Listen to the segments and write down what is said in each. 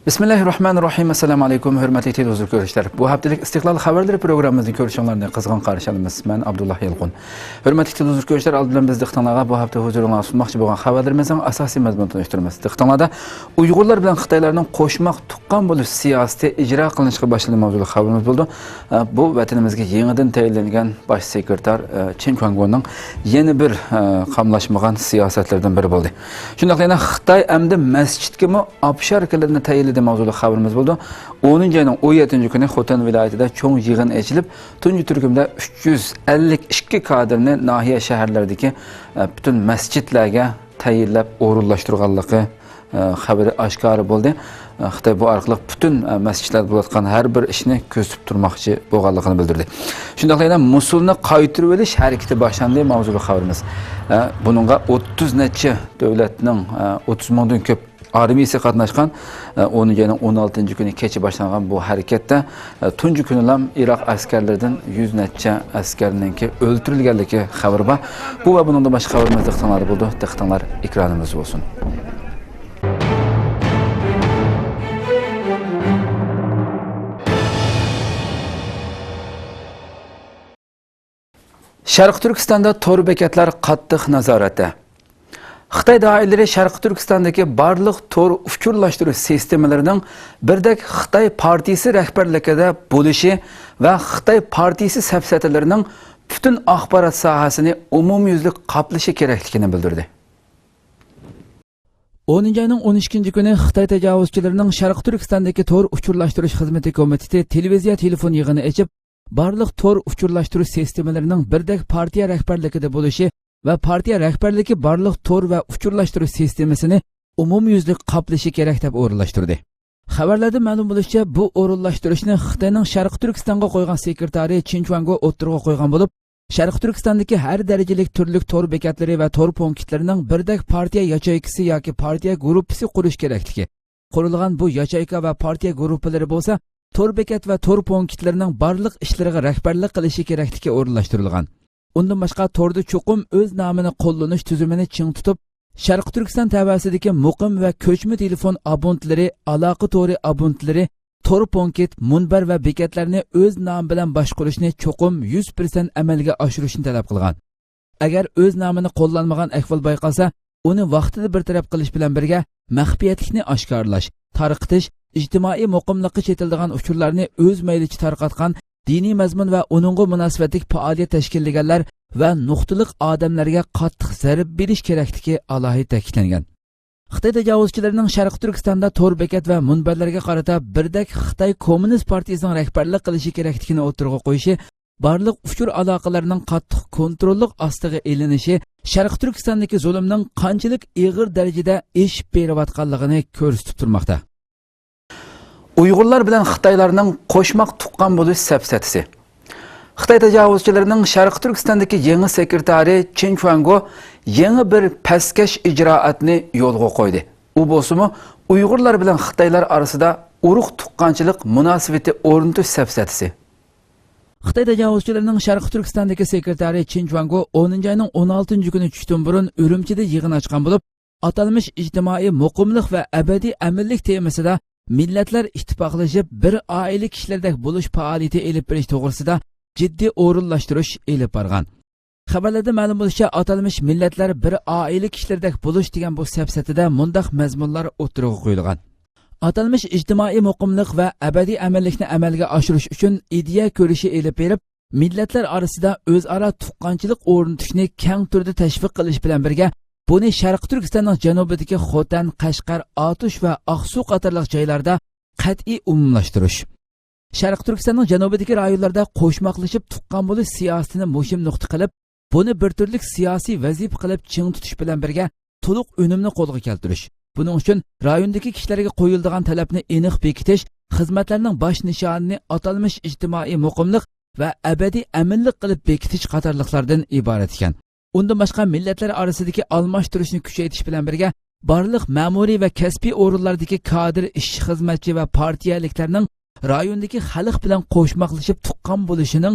Bismillahirrahmanirrahim. Assalamu alaykum, hurmatli televizor ko'ruvchilar. Bu haftalik Istiqlol xabarlari programmamizning ko'rishinglarni qizg'in qarshi olamiz. Men Abdullah Yelqun. Hurmatli televizor ko'ruvchilar, oldin biz diqqatingizga bu hafta huzuringizga sunmoqchi bo'lgan xabarlarimizning asosiy mazmunini tanishtiramiz. Diqqatingizda Uyg'urlar bilan Xitoylarning qo'shmoq tuqqan bo'lish siyosati ijro qilinishga boshlagan mavzuli xabarimiz bo'ldi. Bu vatanimizga yangidan tayinlangan bosh sekretar Chen Quanguo'ning yana bir qamlashmagan siyosatlardan biri bo'ldi. Shundaqla Xitoy endi masjidga abshar qilinishni tayinladi mavzuli xabarimiz bo'ldi. 10-ayning 17-kuni Xotan viloyatida cho'ng yig'in ochilib, tunji turkumda 352 kadrni nahiya shaharlaridagi butun masjidlarga tayinlab o'rinlashtirganligi xabari oshkor bo'ldi. Xitoy bu orqali butun masjidlarda bo'layotgan har bir ishni ko'zib turmoqchi bo'lganligini bildirdi. Shundaqla Musulni qaytirib olish harakati boshlandi mavzuli xabarimiz. Buningga 30 necha davlatning 30 mingdan ko'p armiyasi qatnashgan. 10-ayning 16-kuni kecha boshlangan bu harakatda tunji kunilam Iroq askarlaridan 100 necha askarninki o'ldirilganligi xabar bor. Bu va buningdan boshqa xabarimiz diqqatinglar bo'ldi. Diqqatinglar ekranimizda bo'lsin. Sharq Turkistonda to'r bekatlar qattiq nazoratda. Xitoy doiralari Sharq Turkistondagi barliq to'r uchurlashtirish sistemalarining birdek Xitoy partiyasi rahbarligida bo'lishi va Xitoy partiyasi safsatalarining butun axborot sohasini umumyuzlik qoplashi kerakligini bildirdi. 10-ayning 12-kuni Xitoy tajovuzchilarining Sharq Turkistondagi to'r uchurlashtirish xizmati komiteti televiziya telefon yig'ini ochib, barliq to'r uchurlashtirish sistemalarining birdek partiya rahbarligida bo'lishi va partiya rahbarligi barliq to'r va uchurlashtirish sistemasini umumyuzlik qoplashi kerak deb o'rinlashtirdi. Xabarlarda ma'lum bo'lishicha, bu o'rinlashtirishni Xitoyning Sharq Turkistonga qo'ygan sekretari Chen Quanguo o'tirg'a qo'ygan bo'lib, Sharq Turkistondagi har darajalik turli to'r bekatlari va to'r punktlarining birdek partiya yachoykisi yoki partiya guruhisi qurish kerakligi. Qurilgan bu yachoyka va partiya guruhlari bo'lsa, to'r bekat va to'r punktlarining barliq ishlariga rahbarlik qilishi kerakligi o'rinlashtirilgan. Undan boshqa to'rda cho'qim o'z nomini qo'llanish tuzumini ching tutib, Sharq Turkiston tavasidagi muqim va ko'chma telefon abonentlari, aloqa to'ri abonentlari, to'r punkt, munbar va bekatlarni o'z nomi bilan boshqarishni cho'qim 100% amalga oshirishni talab qilgan. Agar o'z nomini qo'llanmagan ahvol bayqalsa, uni vaqtida bartaraf qilish bilan birga maxfiyatlikni oshkorlash, tarqitish, ijtimoiy muqimlikqa chetiladigan uchurlarni o'z maylicha tarqatgan diniy mazmun va uningga munosabatlik faoliyat tashkillaganlar va nuqtaliq odamlarga qattiq zarb berish kerakligi alohida ta'kidlangan. Xitoy tajovuzchilarining Sharq Turkistonda to'r bekat va munbarlarga qarata birdak Xitoy Kommunist partiyasining rahbarlik qilishi kerakligini o'tirg'a qo'yishi, barliq uchur aloqalarining qattiq kontrollik ostiga elinishi Sharq Turkistondagi zulmning qanchalik og'ir darajada ish berayotganligini ko'rsatib turmoqda. Uyg'urlar bilan Xitoylarning qo'shmoq tuqqan bo'lish safsatasi. Xitoy tajovuzchilarining Sharq Turkistondagi yangi sekretari Chen Quanguo yangi bir pastkash ijroatni yo'lga qo'ydi. U bo'lsa-mu Uyg'urlar bilan Xitoylar orasida urug' tuqqanchilik munosabati o'rnatish safsatasi. Xitoy tajovuzchilarining Sharq Turkistondagi sekretari Chen Quanguo 10-ayning 16-kuni tushdan burun Urumchida yig'in ochgan bo'lib, atalmish ijtimoiy muqimlik va abadiy amillik temasida millatlar ittifoqlashib bir oila kishilardek bo'lish faoliyati elib berish to'g'risida jiddiy o'rinlashtirish elib borgan. Xabarlarda ma'lum bo'lishicha, atalmish millatlar bir oila kishilardek bo'lish degan bu safsatida mundaq mazmunlar o'tirg'a qo'yilgan. Atalmish ijtimoiy muqimlik va abadiy amillikni amalga oshirish uchun ideya ko'rishi elib berib, millatlar orasida o'zaro tuqqanchilik o'rnatishni keng turda tashviq qilish bilan birga buni Sharq Turkistonning janubidagi Xotan, Qashqar, Otush va Oqsuv qatorliq joylarda qat'iy umumlashtirish. Sharq Turkistonning janubidagi rayonlarda qo'shmoqlashib tuqqan bo'lish siyosatini muhim nuqta qilib, buni bir turlik siyosiy vazifa qilib ching tutish bilan birga to'liq unumni qo'lga keltirish. Buning uchun rayondagi kishilarga qo'yiladigan talabni aniq bekitish, xizmatlarning bosh nishonini atalmish ijtimoiy muqimlik va abadiy amillik qilib bekitish qatorliqlardan iborat ekan. Undan boshqa millatlar orasidagi almashtirishni kuchaytirish bilan birga barliq ma'muriy va kasbiy o'rinlardagi kadr, ish xizmatchi va partiyaliklarning rayondagi xalq bilan qo'shmoqlashib tuqqan bo'lishining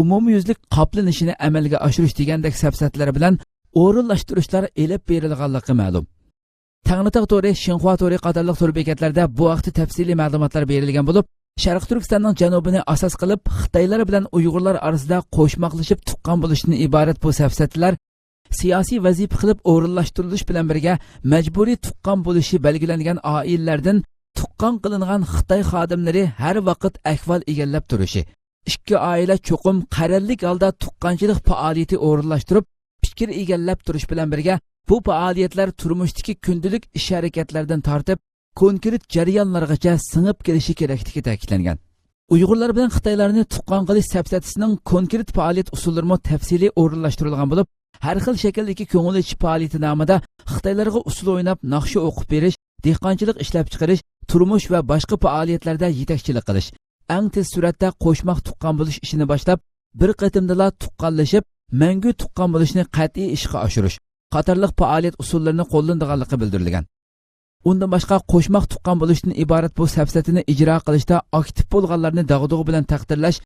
umumyuzlik qoplanishini amalga oshirish degandek safsatlar bilan o'rinlashtirishlar elib berilganligi ma'lum. Tanglataq to'ri, Xinhua to'ri qatorliq to'r bekatlarda bu vaqtda tafsiliy ma'lumotlar berilgan bo'lib, Sharq Turkistonning janubini asos qilib, Xitoylar bilan Uyg'urlar orasida qo'shmoqlashib tuqqan bo'lishdan iborat bu safsatlar siyosiy vazifa qilib o'rinlashtirilish bilan birga majburiy tuqqan bo'lishi belgilangan oilalardan tuqqan qilingan Xitoy xodimlari har vaqt ahvol egallab turishi. Ikki oila cho'qim qarorlik holda tuqqanchilik faoliyati o'rinlashtirib, fikr egallab turish bilan birga bu faoliyatlar turmushdagi kundalik ish harakatlardan tortib konkret jarayonlargacha singib kelishi kerakligi ta'kidlangan. Uyg'urlar bilan Xitoylarni tuqqan qilish safsatisining konkret faoliyat usullari tafsiliy o'rinlashtirilgan bo'lib, har xil shakldagi ko'ngil ichi faoliyati nomida Xitoylarga usul o'ynab, naqsha o'qib berish, dehqonchilik ishlab chiqarish, turmush va boshqa faoliyatlarda yetakchilik qilish, eng tez suratda qo'shmoq tuqqan bo'lish ishini boshlab, bir qatimdala tuqqanlashib, mangu tuqqan bo'lishni qat'iy ishga oshirish qatorliq faoliyat usullarini qo'llanganligi bildirilgan. Undan boshqa qo'shmoq tuqqan bo'lishdan iborat bu safsatini ijro qilishda aktiv bo'lganlarni dag'dug'i bilan taqdirlash,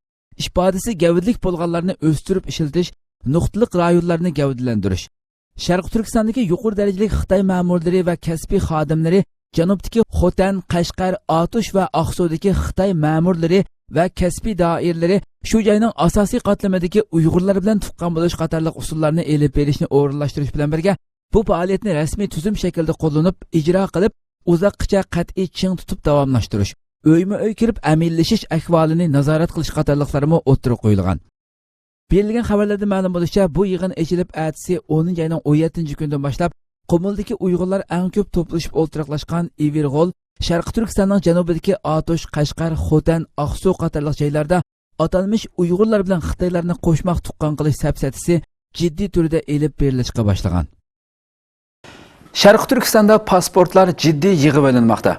ifodasi gavdalik bo'lganlarni o'stirib ishiltish, nuqtaliq rayonlarni gavdalantirish. Sharq Turkistondagi yuqori darajali Xitoy ma'murlari va kasbiy xodimlari, janubdagi Xotan, Qashqar, Otush va Oqsudagi Xitoy ma'murlari va kasbiy doiralari shu joyning asosiy qatlamidagi Uyg'urlar bilan tuqqan bo'lish qatorliq usullarni elib berishni o'rinlashtirish bilan birga bu faoliyatni rasmiy tuzum shaklda qo'llanib, ijro qilib, uzoqcha qat'iy ching tutib davomlashtirish, o'yma-o'y kirib amillashish ahvolini nazorat qilish qatorliqlarimi o'tirib qo'yilgan. Berilgan xabarlarda ma'lum bo'lishicha, bu yig'in echilib atisi 10-oyning 17-kunidan boshlab Qumuldagi Uyg'urlar eng ko'p to'plashib o'ltiraqlashgan Iverg'ol, Sharq Turkistonning janubidagi Otush, Qashqar, Xotan, Oqsuv qatorliq joylarda atalmish Uyg'urlar bilan Xitoylarni qo'shmoq tuqqan qilish safsatisi jiddiy turda elib berilishga boshlagan. Sharq Turkistonda pasportlar jiddiy yig'ib olinmoqda.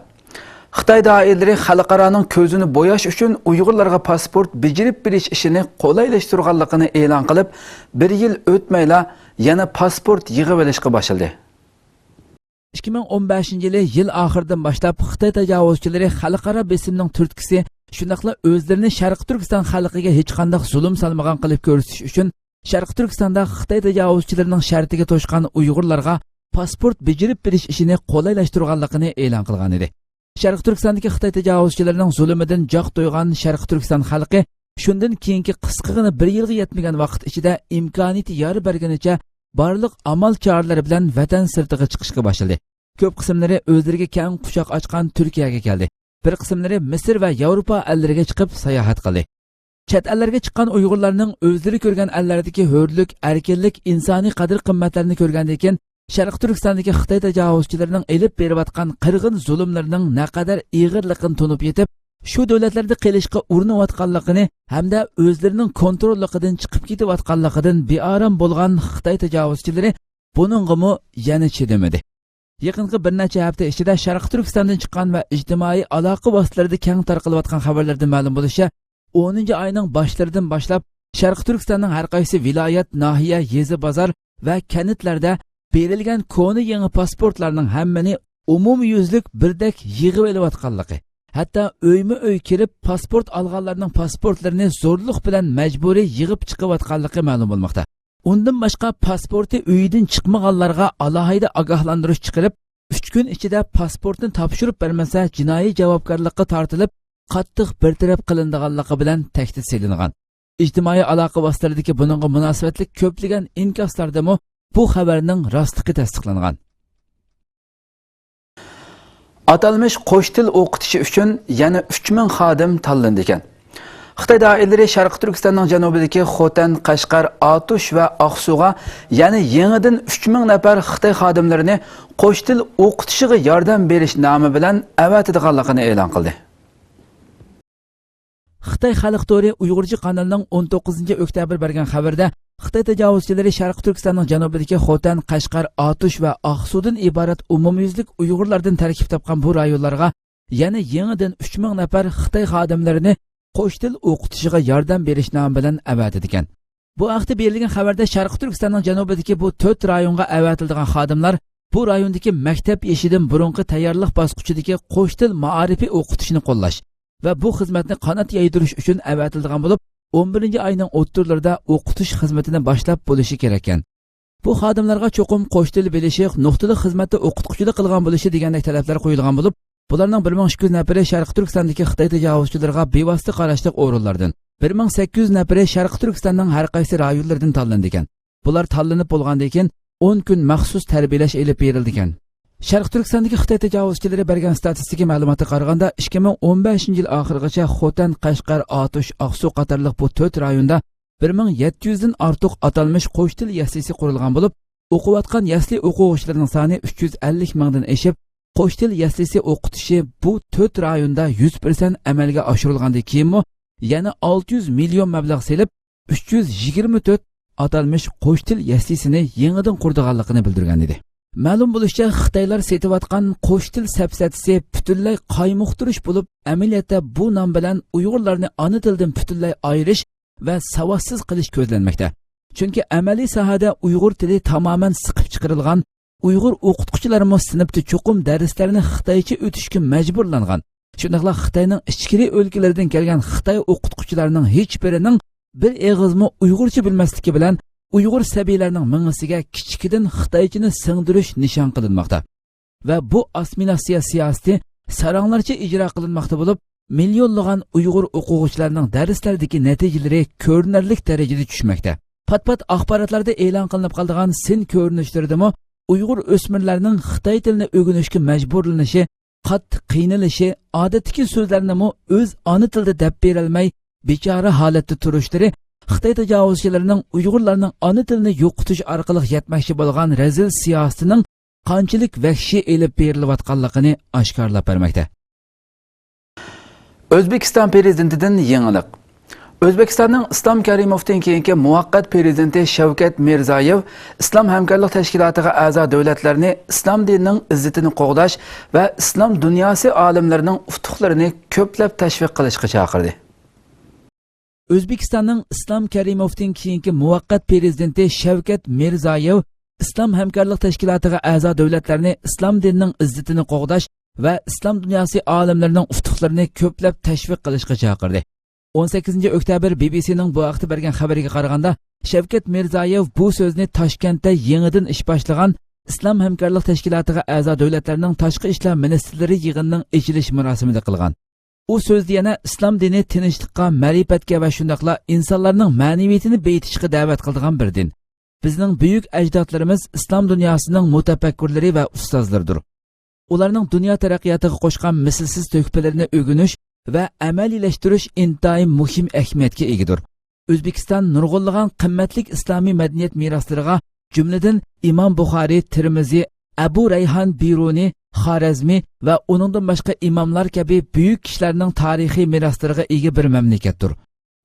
Xitoy doiralari xalqaroning ko'zini bo'yash uchun Uyg'urlarga pasport bijirib berish ishini qulaylashtirganligini e'lon qilib, 1 yil o'tmayla yana pasport yig'ib olishga boshladi. 2015-yili yil oxiridan boshlab Xitoy tajovuzchilari xalqaro besimning turtkisi, shundaqla o'zlarini Sharq Turkiston xalqiga hech qanday zulm salmagan qilib ko'rsatish uchun Sharq Turkistonda Xitoy tajovuzchilarining shartiga to'shgan Uyg'urlarga pasport bijirib berish ishini qulaylashtirganligini e'lon qilgan edi. Sharq Turkistondagi Xitoy tajovuzchilarining zulmidan joq to'ygan Sharq Turkiston xalqi shundan keyingi qisqagina 1 yilga yetmagan vaqt ichida imkoniyati yor berganicha barliq amal choralari bilan vatan sirtiga chiqishga boshladi. Ko'p qismlari o'zlariga keng quchoq ochgan Turkiyaga keldi. Bir qismlari Misr va Yevropa ellariga chiqib sayohat qildi. Chet ellarga chiqqan Uyg'urlarning o'zlari ko'rgan ellardagi hurlik, erkinlik, insoniy qadr-qimmatlarni ko'rgandan keyin Sharq Turkistondagi Xitoy tajovuzchilarining elib berayotgan qirg'in zulmlarining naqadar ig'irligini tunib yetib, shu davlatlarda qilishga urinayotganligini hamda o'zlarining kontrolligidan chiqib ketayotganligidan bearam bo'lgan Xitoy tajovuzchilari buningga yana chidamadi. Yaqinqi bir necha hafta ichida Sharq Turkistondan chiqqan va ijtimoiy aloqa vositalarida keng tarqalayotgan xabarlardan ma'lum bo'lishicha, 10-oyning boshlaridan boshlab Sharq Turkistonning har qaysi viloyat, nahiya, yezi, bozor va kentlarda berilgan koni yangi pasportlarning hammani umumyuzlik birdek yig'ib olayotganligi, hatto o'yma-o'y kirib pasport olganlarning pasportlarini zo'rlik bilan majburiy yig'ib chiqayotganligi ma'lum bo'lmoqda. Undan boshqa pasporti uyidan chiqmaganlarga alohida ogohlantirish chiqarib, 3 kun ichida pasportni topshirib bermasa jinoiy javobgarlikka tortilib, qattiq bartaraf qilinadiganligi bilan tahdid solingan. Ijtimoiy aloqa vositalaridagi buningga munosabatli ko'plagan inkoslardami bu xabarning rostligi tasdiqlangan. Atalmish qo'sh til o'qitishi uchun yana 3000 xodim tanlandi ekan. Xitoy doiralari Sharq Turkistonning janubidagi Xotan, Qashqar, Otush va Oqsuvga yana yangidan 3000 nafar Xitoy xodimlarini qo'sh til o'qitishiga yordam berish nomi bilan avatadiganligini e'lon qildi. Xitoy xalq to'ri Uyg'urcha kanalining 19-oktyabr bergan xabarda Xitoy tajovuzchilari Sharq Turkistonning janubidagi Xotan, Qashqar, Otush va Oqsuvdan iborat umumyuzlik Uyg'urlardan tarkib topgan bu rayonlarga yana yangidan 3000 nafar Xitoy xodimlarini qo'sh til o'qitishiga yordam berish nomi bilan avatadi ekan. Bu haqda berilgan xabarda Sharq Turkistonning janubidagi bu 4 rayonga avatilgan xodimlar bu rayondagi maktab yeshidan burunqi tayyorlik bosqichidagi qo'sh til ma'arifiy o'qitishni qo'llash va bu xizmatni qanot yaydirish uchun avatilgan bo'lib, 11-oyning o'ttirlarida o'qitish xizmatini boshlab bo'lishi kerak ekan. Bu xodimlarga cho'qim qo'sh til bilishi, nuqtali xizmatda o'qituvchilik qilgan bo'lishi degandek talablar qo'yilgan bo'lib, bularning 1200 nafari Sharqiy Turkistondagi Xitoy tajovuzchilariga bevosita qarashliq o'rinlardan, 1800 nafari Sharqiy Turkistonning har qaysi rayonlaridan tanlandi ekan. Bular tanlanib bo'lgandan keyin 10 kun maxsus tarbiyalash elib berildi ekan. Sharqiy Turkistondagi Xitoy tajovuzchilari bergan statistika ma'lumotga qaraganda 2015-yil oxirigacha Xotan, Qashqar, Otush, Aqsu qatorliq bu 4 rayonda 1700 dan ortiq atalmış qo'sh til yaslisi qurilgan bo'lib, o'qiyotgan yasli o'quvchilarning soni 350 mingdan oshib, qo'sh til yaslisi o'qitishi bu 4 rayonda 100% amalga oshirilgandan keyin yana 600 million mablag' selib 324 atalmış qo'sh til yaslisini yangidan qurdiganligini bildirgan edi. Ma'lum bo'lishicha, Xitoylar setayotgan qo'sh til sapsatisi butunlay qaymoqtirish bo'lib, amaliyotda bu nom bilan Uyg'urlarni ona tildan butunlay ayirish va savossiz qilish ko'zlanmoqda. Chunki amaliy sohada Uyg'ur tili tamoman siqib chiqarilgan, Uyg'ur o'qituvchilar sinfda cho'qim darslarni xitoycha o'tishga majburlangan. Shundaqla Xitoyning ichkiri o'lkalaridan kelgan Xitoy o'qituvchilarining hech birining bir eg'izmi Uyg'urcha bilmasligi bilan Uyg'ur sabiylarining mingisiga kichikidan xitoychani singdirish nishon qilinmoqda. Va bu assimilyatsiya siyosati saranglarcha ijro qilinmoqda bo'lib, millionlagan Uyg'ur o'quvchilarining darslardagi natijalari ko'rinarli darajada tushmoqda. Pat-pat axborotlarda e'lon qilinib qolgan sin ko'rinishlardami Uyg'ur o'smirlarining Xitoy tilini o'rganishga majburlanishi, qattiq qiynalishi, odatdagi so'zlarni o'z ona tilida deb berolmay bechora holatda turishlari Xitoy tajovuzchilarining Uyg'urlarning ona tilini yo'qotish orqali yetmoqchi bo'lgan razil siyosatining qanchalik vahshiy elib berilayotganligini oshkorlab bermoqda. O'zbekiston prezidentidan yangilik. O'zbekistonning Islom Karimovdan keyingi muvaqqat prezidenti Shavkat Mirziyoyev Islom hamkorlik tashkilotiga a'zo davlatlarni islom dinining izzatini qo'g'dash va islom dunyosi olimlarining utuqlarini ko'plab tashviq qilishga chaqirdi. O'zbekistonning Islom Karimovdan keyingi muvaqqat prezidenti Shavkat Mirziyoyev Islom hamkorlik tashkilotiga a'zo davlatlarni islom dinining izzatini qo'g'dash va islom dunyosi olimlarining utuqlarini ko'plab tashviq qilishga chaqirdi. 18 oktyabr BBC'ning bu vaqtda bergan xabariga qaraganda, Shavkat Mirziyoyev bu so'zni Toshkentda yangidan ish boshlagan Islom hamkorlik tashkilotiga a'zo davlatlarning tashqi ishlar ministrlari yig'inining ochilish marosimida qilgan. U so'zda yana islom dini tinchlikqa, ma'rifatga va shundaqla insonlarning ma'naviyatini beyitishga da'vat qilgan bir din. Bizning buyuk ajdodlarimiz islom dunyosining mutafakkirlari va ustozlaridir. Ularning dunyo taraqqiyotiga qo'shgan mislsiz to'hfalarini o'rganish va amaliylashtirish intayin muhim ahamiyatga egadir. O'zbekiston nurg'unlagan qimmatli islomiy madaniyat meroslariga, jumladan Imom Buxoriy, Tirmiziy, Abu Rayhan Biruni, Xorazmi va uningdan boshqa imomlar kabi buyuk kishilarning tarixiy meroslariga ega bir mamlakatdir.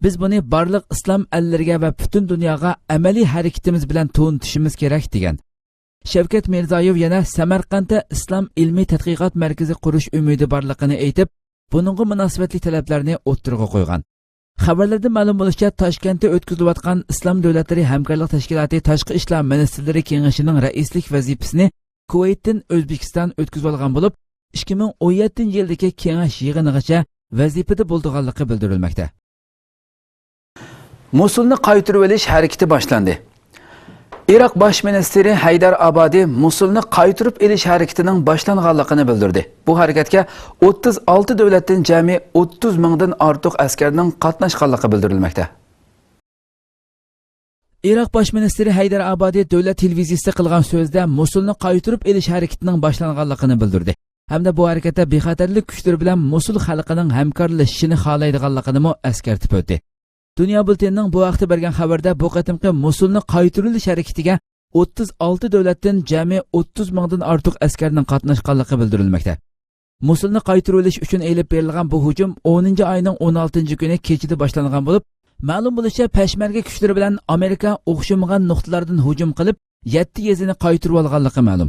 Biz buni barliq islom allariga va butun dunyoga amaliy harakatimiz bilan to'ntishimiz kerak degan. Shavkat Mirziyoyev yana Samarqandda islom ilmiy tadqiqot markazi qurish umidi borligini aytib, buningga munosabatli talablarni o'ttirg'a qo'ygan. Xabarlarda ma'lum bo'lishicha, Toshkentda o'tkazilayotgan Islom davlatlari hamkorlik tashkiloti tashqi ishlar ministrlari kengashining raislik vazifasini Kuvaytdan O'zbekiston o'tkazib olgan bo'lib, 2017-yildagi kengash yig'inigacha vazifada bo'lganligi bildirilmoqda. Musulni qaytarib olish harakati boshlandi. Iroq bosh ministri Haydar Abadi Musulni qaytarib olish harakatining boshlanganligini bildirdi. Bu harakatga 36 davlatdan jami 30 mingdan ortiq askarning qatnashganligi bildirilmoqda. Iroq bosh ministri Haydar Abadi davlat televiziyasida qilgan so'zda Musulni qaytarib olish harakatining boshlanganligini bildirdi. Hamda bu harakatda bexatarlik kuchlari bilan Musul xalqining hamkorlashishini xohlaydiganligini eskartib o'tdi. Dünya Bültenining bu vaqtda bergan xabarda bu qatimqi Musulni qaytarilish harakatiga 36 davlatdan jami 30 mingdan ortiq askarning qatnashganligi bildirilmoqda. Musulni qaytarilish uchun elib berilgan bu hujum 10-oyning 16-kuni kechida boshlangan bo'lib, ma'lum bo'lishicha Peshmerga kuchlari bilan Amerika o'xshamagan nuqtalardan hujum qilib, 7 yezini qaytarib olganligi ma'lum.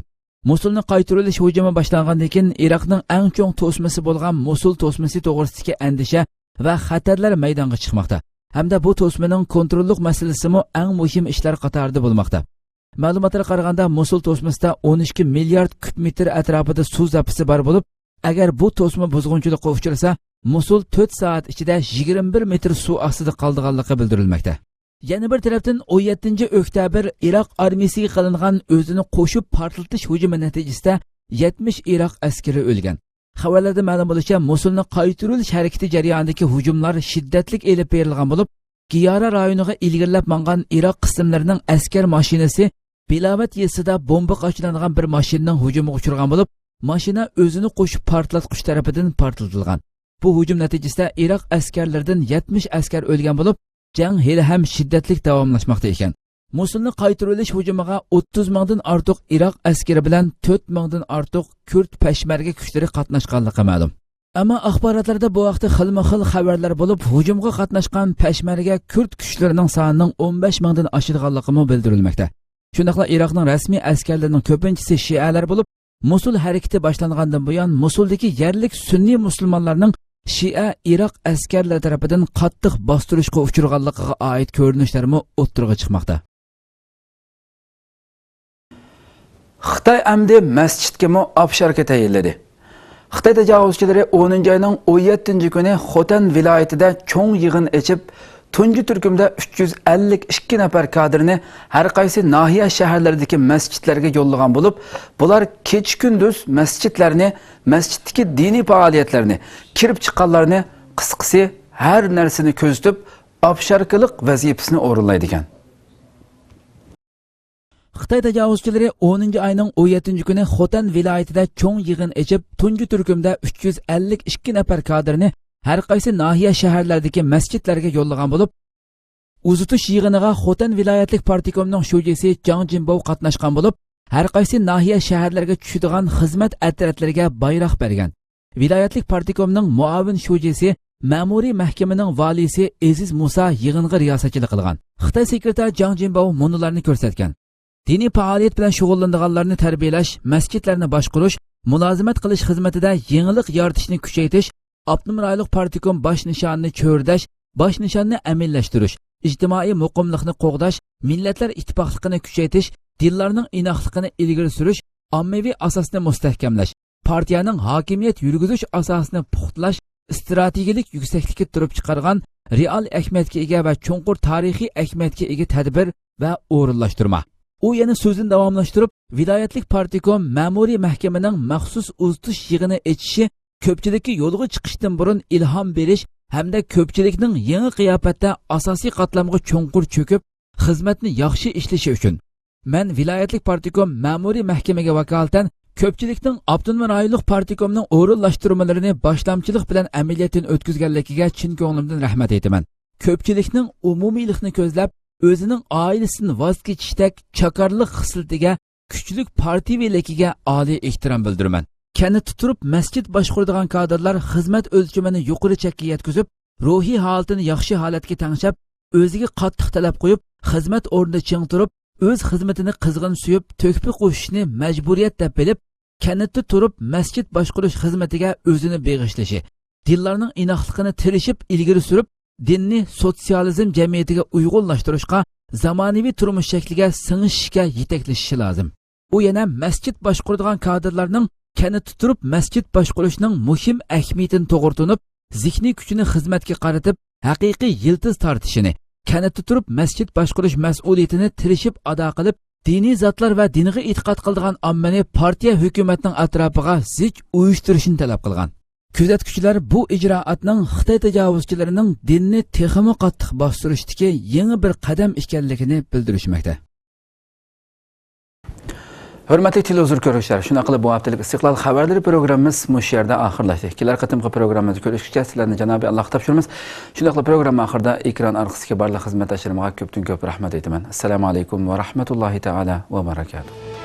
Musulni qaytarilish hujumi boshlangandan keyin Iroqning eng cho'ng to'smasi bo'lgan Musul to'smasi to'g'risidagi andisha va xatarlar maydonga chiqmoqda. Hamda bu to'smaning kontrollik masalasi eng muhim ishlar qatorida bo'lmoqda. Ma'lumotlarga qaraganda Musul to'smasida 12 milliard kub metr atrofida suv zapisi bor bo'lib, agar bu to'sma buzg'unchilikqa uchrasa, Musul 4 soat ichida 21 metr suv ostida qoldiganligi bildirilmoqda. Yana bir tarafdan 17 oktyabr Iroq armiyasiga qilingan o'zini qo'shib portlatish hujumi natijasida 70 Iroq askari o'lgan. Xabarlarda ma'lum bo'lishicha, Mosulni qaytarish harakati jarayonidagi hujumlar shiddatli elib berilgan bo'lib, Giyara rayoniga ilgirlab mangan Iroq qismlarining askar mashinasi Bilavat yesida bomba qochilangan bir mashinaning hujumiga uchragan bo'lib, mashina o'zini qo'shib portlatqich tarafidan portlatilgan. Bu hujum natijasida Iroq askarlaridan 70 askar o'lgan bo'lib, jang hali ham shiddatli davomlashmoqda ekan. Mosulni qaytarilish hujumiga 30 mingdan ortiq Iroq askari bilan 4 mingdan ortiq Kurd peshmerga kuchlari qatnashganligi ma'lum. Ammo axborotlarda bu vaqtda xilma-xil xabarlar bo'lib, hujumga qatnashgan peshmerga Kurd kuchlarining sonining 15 mingdan oshirganligi bildirilmoqda. Shundaqla Iroqning rasmiy askarlarining ko'pinchisi shialar bo'lib, Mosul harakati boshlangandan buyon Mosuldagi yerlik sunniy musulmonlarning Shia Iroq askarlari tomonidan qattiq bostirishga uchraganligiga oid ko'rinishlarmi o'ttirg'a chiqmoqda. Xitoy amdi masjidga obsharga tayinladi. Xitoy tajovuzchilari 10 oyning 17 kuni Xotan viloyatida cho'ng yig'in ochib, tunji turkumda 352 nafar kadrni har qaysi nahiya shaharlaridagi masjidlarga yo'llagan bo'lib, bular kech-kunduz masjiddagi diniy faoliyatlarni, kirib chiqqanlarni, qisqasi har narsani ko'zitib, obsharkilik vazifasini o'rinlaydigan. Xitoy tajovuzchilari 10 oyning 17 kuni Xotan viloyatida cho'ng yig'in ochib, tunji turkumda 352 nafar kadrni har qaysi nahiya shaharlaridagi masjidlarga yo'llagan bo'lib, uzutish yig'iniga Xotan viloyatlik partikomning shujasi Jang Jinbao qatnashgan bo'lib, har qaysi nahiya shaharlarga tushadigan xizmat atlatlariga bayroq bergan. Viloyatlik partikomning muavin shujasi, ma'muriy mahkamaning valisi Aziz Musa yig'inga riyosatchilik qilgan. Xitoy sekretar Jang Jinbao munolarni ko'rsatgan. Diniy faoliyat bilan shug'ullanganlarni tarbiyalash, masjidlarni boshqarish, mulozimat qilish xizmatida yangilik yaratishni kuchaytirish, Abnum rayonlik partikom bosh nishonini cho'rdash, bosh nishonni aminlashtirish, ijtimoiy muqimlikni qo'g'dash, millatlar ittifoqligini kuchaytirish, dinlarning inoqligini ilgari surish, ommaviy asosni mustahkamlash, partiyaning hokimiyat yurgizish asosini puxtalash, strategik yuksaklikka turib chiqargan real ahamiyatga ega va cho'nqur tarixiy ahamiyatga ega tadbir va o'rinlashtirma. U yana so'zini davomlashtirib, viloyatlik partikom ma'muriy mahkamaning maxsus uzatish yig'ini echishi ko'pchilikka yo'lga chiqishdan burun ilhom berish hamda ko'pchilikning yangi qiyofatda asosiy qatlamga cho'nqur cho'kib, xizmatni yaxshi ishlashi uchun men viloyatlik partikom ma'muriy mahkamaga vakolatan ko'pchilikning Abdunum rayonlik partikomning o'rinlashtirmalarini boshlamchilik bilan amaliyotdan o'tkazganligiga chin ko'nglimdan rahmat aytaman. Ko'pchilikning umumiylikni ko'zlab, o'zining oilasidan voz kechishdak chakarlik xislatiga, kuchlik partiyaligiga oliy ehtirom bildiraman. Kani tuturib masjid boshqaradigan kadrlar xizmat o'lchimini yuqori chekka yetkazib, ruhiy holatini yaxshi holatga tangshab, o'ziga qattiq talab qo'yib, xizmat o'rnida ching turib, o'z xizmatini qizg'in suyib, to'kpi qo'shishni majburiyat deb bilib, kanatda turib masjid boshqarish xizmatiga o'zini beg'ishlashi, dinlarning inoqligini tirishib ilgari surib, dinni sotsializm jamiyatiga uyg'unlashtirishga, zamonaviy turmush shakliga singishga yetaklashishi lozim. U yana masjid boshqaradigan kadrlarning kanatda turib masjid boshqarishning muhim ahamiyatini to'g'ritunib, zihniy kuchini xizmatga qaratib, haqiqiy yildiz tortishini, kanatda turib masjid boshqarish mas'uliyatini tirishib ado qilib, diniy zotlar va dinga e'tiqod qiladigan ommani partiya hukumatning atrofiga zich uyushtirishni talab qilgan. Kuzatuvchilar bu ijroatning Xitoy tajovuzchilarining dinni texmi qattiq bostirishdagi yangi bir qadam ekanligini bildirishmoqda. Hurmatli televizor ko'ruvchilar, shuna qilib bu haftalik Istiqlol xabarlari programmamiz mush yerda oxirlashdi. Kelar qatimqi programmamizni ko'rishgacha sizlarni Janobi Alloh topshiramiz. Shuna qilib programma oxirida ekran orqasiga barliq xizmatdoshlarimga ko'pdan ko'p rahmat aytaman. Assalomu alaykum va rahmatullohi taala va barakatuh.